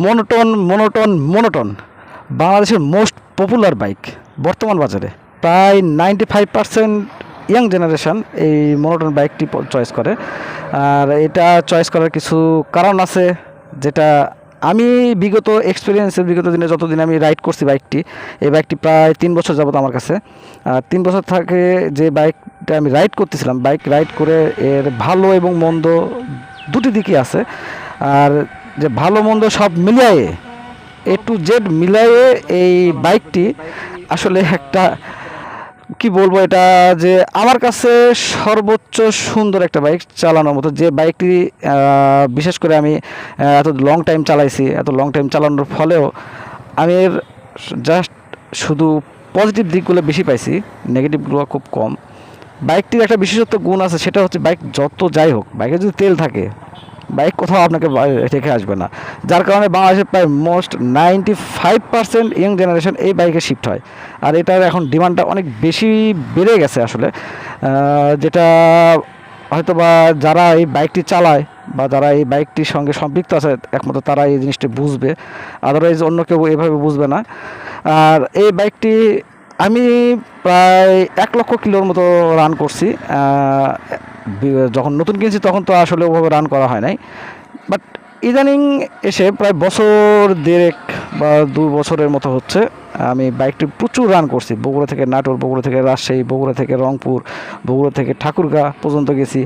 Monotone monotone monotone বাংলাদেশের most popular bike বর্তমান বাজারে। প্রায় 95% ইয়াং জেনারেশন এই মোনোটন বাইকটি চয়েস করে। আর এটা চয়েস করার কিছু কারণ আছে, যেটা আমি বিগত দিনে যতদিন আমি রাইড করছি এই বাইকটি প্রায় 3 বছর যাবত আমার কাছে। আর 3 বছর থেকে যে বাইকটা আমি রাইড করতেছিলাম, বাইক রাইড করে এর ভালো এবং মন্দ দুটি দিকই আছে। আর যে ভালো মন্দ সব মিলিয়ে A to Z মিলিয়ে এই বাইকটি আসলে একটা কি বলবো, এটা যে আমার কাছে সর্বোচ্চ সুন্দর একটা বাইক চালানোর মতো। যে বাইকটি বিশেষ করে আমি এত লং টাইম চালাইছি, এত লং টাইম চালানোর ফলেও আমি এর জাস্ট শুধু পজিটিভ দিকগুলো বেশি পাইছি, নেগেটিভগুলো খুব কম। বাইকটির একটা বিশেষত্ব গুণ আছে, সেটা হচ্ছে বাইক যত যাই হোক, বাইকে যদি তেল থাকে বাইক কোথাও আপনাকে রেখে আসবে না। যার কারণে বাংলাদেশের প্রায় মোস্ট 95% ইয়ং জেনারেশন এই বাইকে শিফট হয়। আর এটার এখন ডিমান্ডটা অনেক বেশি বেড়ে গেছে আসলে, যেটা হয়তো বা যারা এই বাইকটি চালায় বা যারা এই বাইকটির সঙ্গে সম্পৃক্ত আছে একমাত্র তারা এই জিনিসটি বুঝবে, আদারওয়াইজ অন্য কেউ এভাবে বুঝবে না। আর এই বাইকটি আমি প্রায় 1 লক্ষ কিলোর মতো রান করছি। যখন নতুন কিনছি তখন তো আসলে ওভাবে রান করা হয় নাই, বাট ইদানিং এসে প্রায় বছর 1.5 বা 2 বছরের মতো হচ্ছে আমি বাইকটি প্রচুর রান করছি। বগুড়া থেকে নাটোর, বগুড়া থেকে রাজশাহী, বগুড়া থেকে রংপুর, বগুড়া থেকে ঠাকুরগাঁ পর্যন্ত গেছি।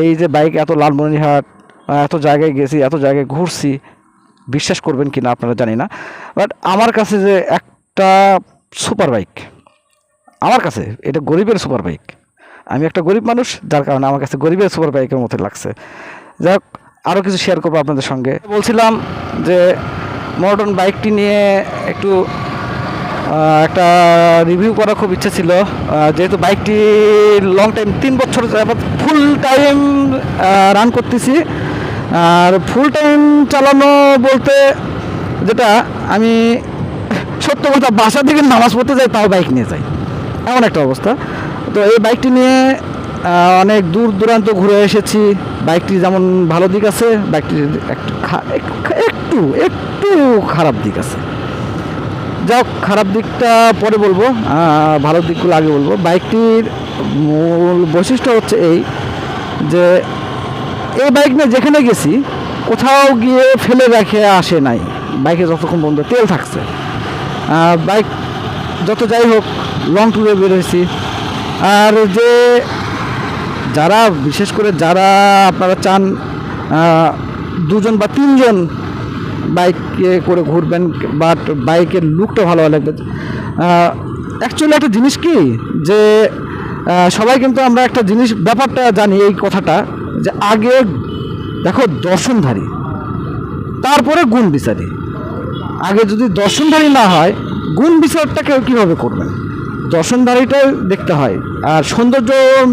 এই যে বাইক এত লালমনিরহাট, এত জায়গায় গেছি, এত জায়গায় ঘুরছি, বিশ্বাস করবেন কি না আপনারা জানি না, বাট আমার কাছে যে একটা সুপার বাইক, আমার কাছে এটা গরিবের সুপার বাইক। আমি একটা গরিব মানুষ, যার কারণে আমার কাছে গরিবের সুপার বাইকের মতো লাগছে। যাই হোক, আরও কিছু শেয়ার করবো আপনাদের সঙ্গে। বলছিলাম যে মোনোটন বাইকটি নিয়ে একটু একটা রিভিউ করার খুব ইচ্ছা ছিল, যেহেতু বাইকটি লং টাইম 3 বছর যাবত ফুল টাইম রান করতেছি। আর ফুল টাইম চালানো বলতে যেটা, আমি সত্য কথা বাসা থেকে নামাজ পড়তে যাই তাও বাইক নিয়ে যাই, এমন একটা অবস্থা। তো এই বাইকটি নিয়ে অনেক দূর দূরান্ত ঘুরে এসেছি। বাইকটি যেমন ভালো দিক আছে, বাইকটির একটু একটু খারাপ দিক আছে। যাক, খারাপ দিকটা পরে বলবো, ভালো দিকগুলো আগে বলবো। বাইকটির মূল বৈশিষ্ট্য হচ্ছে এই যে এই বাইক নিয়ে যেখানে গেছি কোথাও গিয়ে ফেলে রেখে আসে নাই। বাইকে যতক্ষণ বন্ধ তেল থাকছে, বাইক যত যাই হোক লং ট্যুরে বেরোয়েছি। আর যে যারা বিশেষ করে যারা আপনারা চান 2 জন বা 3 জন বাইকে করে ঘুরবেন, বাট বাইকের লুকটা ভালো লাগবে। অ্যাকচুয়ালি একটা জিনিস কি যে সবাই কিন্তু আমরা একটা জিনিস ব্যাপারটা জানি, এই কথাটা যে আগে দেখো দর্শনধারী, তারপরে গুণ বিচারী। আগে যদি দর্শনধারী না হয়, গুণ বিচারটাকে কীভাবে করবেন? দর্শনধারীটাই দেখতে হয়। আর সৌন্দর্য,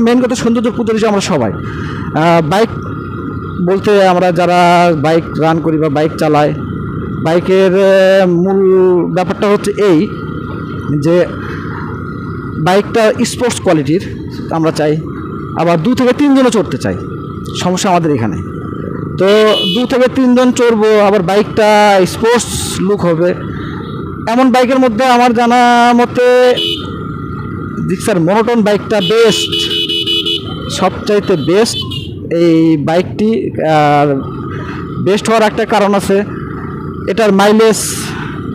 মেন কথা সৌন্দর্য পূজারী আমরা সবাই। বাইক বলতে আমরা যারা বাইক রান করি বা বাইক চালাই, বাইকের মূল ব্যাপারটা হচ্ছে এই যে বাইকটা স্পোর্টস কোয়ালিটির আমরা চাই, আবার 2 থেকে 3 জনও চড়তে চাই। সমস্যা আমাদের এখানে তো 2 থেকে 3 জন চড়বো, আবার বাইকটা স্পোর্টস লুক হবে, এমন বাইকের মধ্যে আমার জানা মতে জিক্সার মোনোটন বাইকটা বেস্ট, সবচাইতে বেস্ট এই বাইকটি। আর বেস্ট হওয়ার একটা কারণ আছে, এটার মাইলেজ,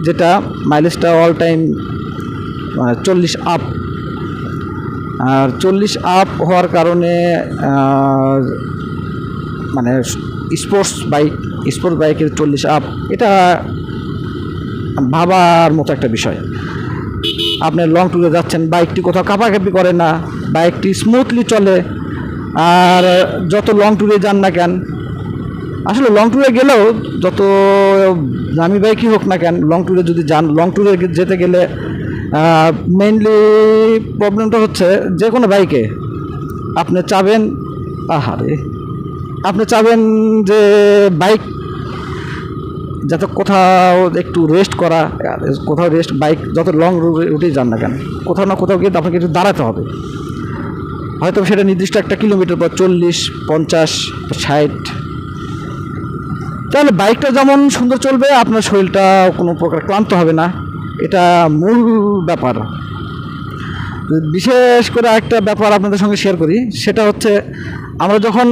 যেটা মাইলেজটা অল টাইম 40 আপ। আর 40 আপ হওয়ার কারণে মানে স্পোর্টস বাইকের 40 আপ, এটা ভাবার মতো একটা বিষয়। আপনি লং ট্যুরে যাচ্ছেন, বাইকটি কোথাও কাঁপাকাঁপি করে না, বাইকটি স্মুথলি চলে। আর যত লং ট্যুরে যান না কেন, আসলে লং ট্যুরে গেলেও যত দামি বাইকই হোক না কেন, লং ট্যুরে যদি যান, লং ট্যুরে যেতে গেলে মেইনলি প্রবলেমটা হচ্ছে যে কোনো বাইকে আপনি চাবেন, আপনি চাবেন যে বাইক যাতে কোথাও একটু রেস্ট করা, কোথাও রেস্ট, বাইক যত লং রুটেই যান না কেন, কোথাও না কোথাও গিয়ে আপনাকে একটু দাঁড়াতে হবে। হয়তো সেটা নির্দিষ্ট একটা কিলোমিটার পর 40, 50, 60 তাহলে বাইকটা যেমন সুন্দর চলবে, আপনার শরীরটা কোনো প্রকার ক্লান্ত হবে না, এটা মূল ব্যাপার। বিশেষ করে একটা ব্যাপার আপনাদের সঙ্গে শেয়ার করি, সেটা হচ্ছে আমরা যখন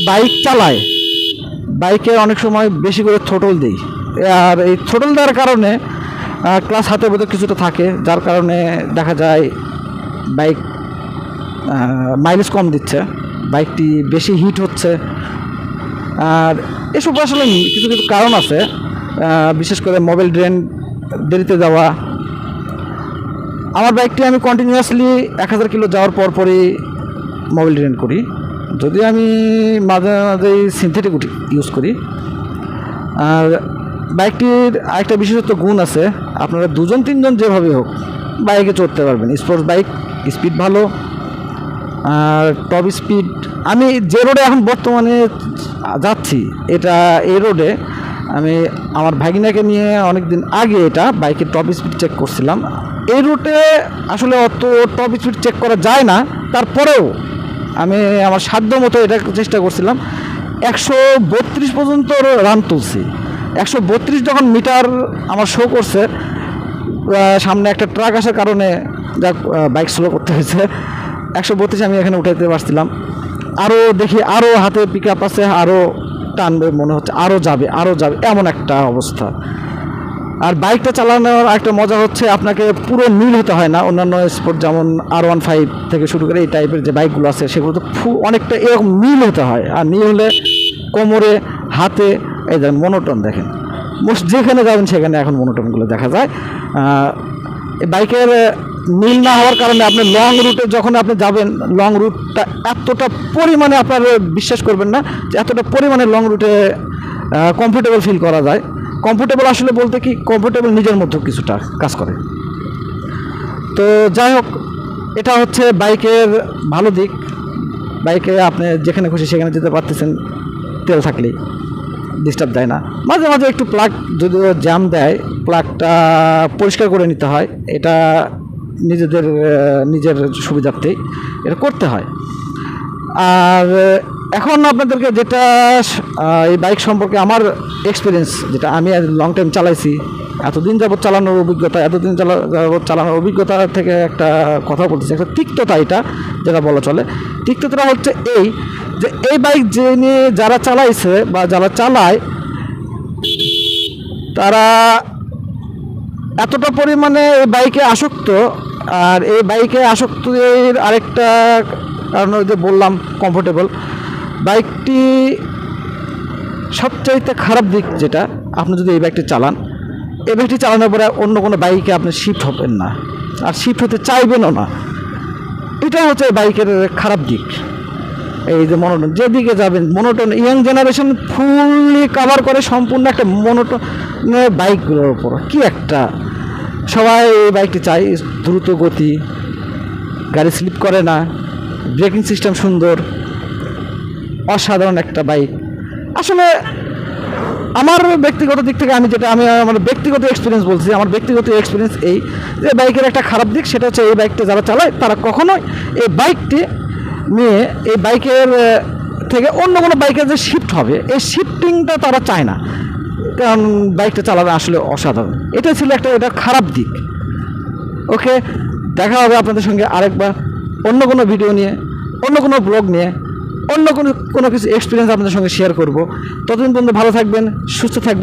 বাইক চালাই, বাইকে অনেক সময় বেশি করে থ্রোটল দিই, আর এই থ্রোটল দেওয়ার কারণে ক্লাস হাতে বোধ কিছুটা থাকে, যার কারণে দেখা যায় বাইক মাইলেজ কম দিচ্ছে, বাইকটি বেশি হিট হচ্ছে। আর এসব আসলে কিছু কিছু কারণ আছে, বিশেষ করে মোবাইল ড্রেন দেরিতে যাওয়া। আমার বাইকটি আমি কন্টিনিউয়াসলি 1000 কিলো যাওয়ার পরই মোবাইল ড্রেন করি, যদি আমি মাঝে মাঝেই সিনথেটিক ইউজ করি। আর বাইকটির আরেকটা বিশেষত্ব গুণ আছে, আপনারা 2-3জন যেভাবে হোক বাইকে চড়তে পারবেন। স্পোর্টস বাইক, স্পিড ভালো, আর টপ স্পিড। আমি যে রোডে এখন বর্তমানে যাচ্ছি, এই রোডে আমি আমার ভাগিনাকে নিয়ে অনেক দিন আগে এটা বাইকের টপ স্পিড চেক করছিলাম। এই রুটে আসলে অত টপ স্পিড চেক করা যায় না, তারপরেও আমি আমার সাধ্য মতো এটা চেষ্টা করছিলাম। 132 পর্যন্ত রান তুলছি। 132 যখন মিটার আমার শো করছে, সামনে একটা ট্রাক আসার কারণে যাক বাইক স্লো করতে হয়েছে। 132 আমি এখানে উঠাইতে পারছিলাম। আরও দেখি আরও হাতে পিক আপ আছে, আরও টানবে মনে হচ্ছে, আরও যাবে এমন একটা অবস্থা। আর বাইকটা চালানোর একটা মজা হচ্ছে, আপনাকে পুরো নীল হতে হয় না। অন্যান্য স্পোর্ট যেমন R15 থেকে শুরু করে এই টাইপের যে বাইকগুলো আছে, সেগুলো তো অনেকটা এরকম নীল হতে হয়। আর নীল হলে কোমরে, হাতে, এই দেখেন মনোটন দেখেন, যেখানে যাবেন সেখানে এখন মনোটনগুলো দেখা যায়। এই বাইকের নীল না হওয়ার কারণে আপনি লং রুটে যখন আপনি যাবেন, লং রুটটা এতটা পরিমাণে আপনার বিশ্বাস করবেন না যে এতটা পরিমাণে লং রুটে কমফোর্টেবল ফিল করা যায়। কমফোর্টেবল আসলে বলতে কি, কমফোর্টেবল নিজের মধ্যেও কিছুটা কাজ করে। তো যাই হোক, এটা হচ্ছে বাইকের ভালো দিক। বাইকে আপনি যেখানে খুশি সেখানে যেতে পারতেছেন, তেল থাকলেই ডিস্টার্ব দেয় না। মাঝে মাঝে একটু প্লাগ যদিও জ্যাম দেয়, প্লাগটা পরিষ্কার করে নিতে হয়। এটা নিজের সুবিধার্থেই এটা করতে হয়। আর এখন আপনাদেরকে যেটা এই বাইক সম্পর্কে আমার এক্সপিরিয়েন্স, যেটা আমি লং টাইম চালাইছি, এতদিন যাবৎ চালানোর অভিজ্ঞতা থেকে একটা কথা বলতেছি, একটা তিক্ততা, এটা যেটা বলা চলে। তিক্ততা হচ্ছে এই যে এই বাইক যারা চালাইছে বা যারা চালায়, তারা এতটা পরিমাণে এই বাইকে আসক্ত। আর এই বাইকে আসক্তির আরেকটা কারণ ওই যে বললাম কমফোর্টেবল। বাইকটি সবচাইতে খারাপ দিক যেটা, আপনি যদি এই বাইকটি চালান, এই বাইকটি চালানোর পরে অন্য কোনো বাইকে আপনি শিফট হবেন না, আর শিফট হতে চাইবেনও না। এটাই হচ্ছে বাইকের খারাপ দিক। এই যে মনোটন, যেদিকে যাবেন monotone, young generation fully cover করে সম্পূর্ণ একটা মনোটন বাইকগুলোর উপর। কি একটা সবাই এই বাইকটি চাই, দ্রুত গতি, গাড়ি স্লিপ করে না, ব্রেকিং সিস্টেম সুন্দর, অসাধারণ একটা বাইক। আসলে আমার ব্যক্তিগত দিক থেকে আমি আমার ব্যক্তিগত এক্সপিরিয়েন্স বলছি। আমার ব্যক্তিগত এক্সপিরিয়েন্স এই যে বাইকের একটা খারাপ দিক, সেটা হচ্ছে এই বাইকটা যারা চালায় তারা কখনোই এই বাইকটি নিয়ে এই বাইকের থেকে অন্য কোনো বাইকের যে শিফট হবে, এই শিফটিংটা তারা চায় না, কারণ বাইকটা চালানো আসলে অসাধারণ। এটা ছিল এটা খারাপ দিক। ওকে, দেখা হবে আপনাদের সঙ্গে আরেকবার অন্য কোনো ভিডিও নিয়ে, অন্য কোনো ব্লগ নিয়ে, অন্য কোনো কিছু এক্সপিরিয়েন্স আপনাদের সঙ্গে শেয়ার করব। ততদিন পর্যন্ত ভালো থাকবেন, সুস্থ থাকবেন।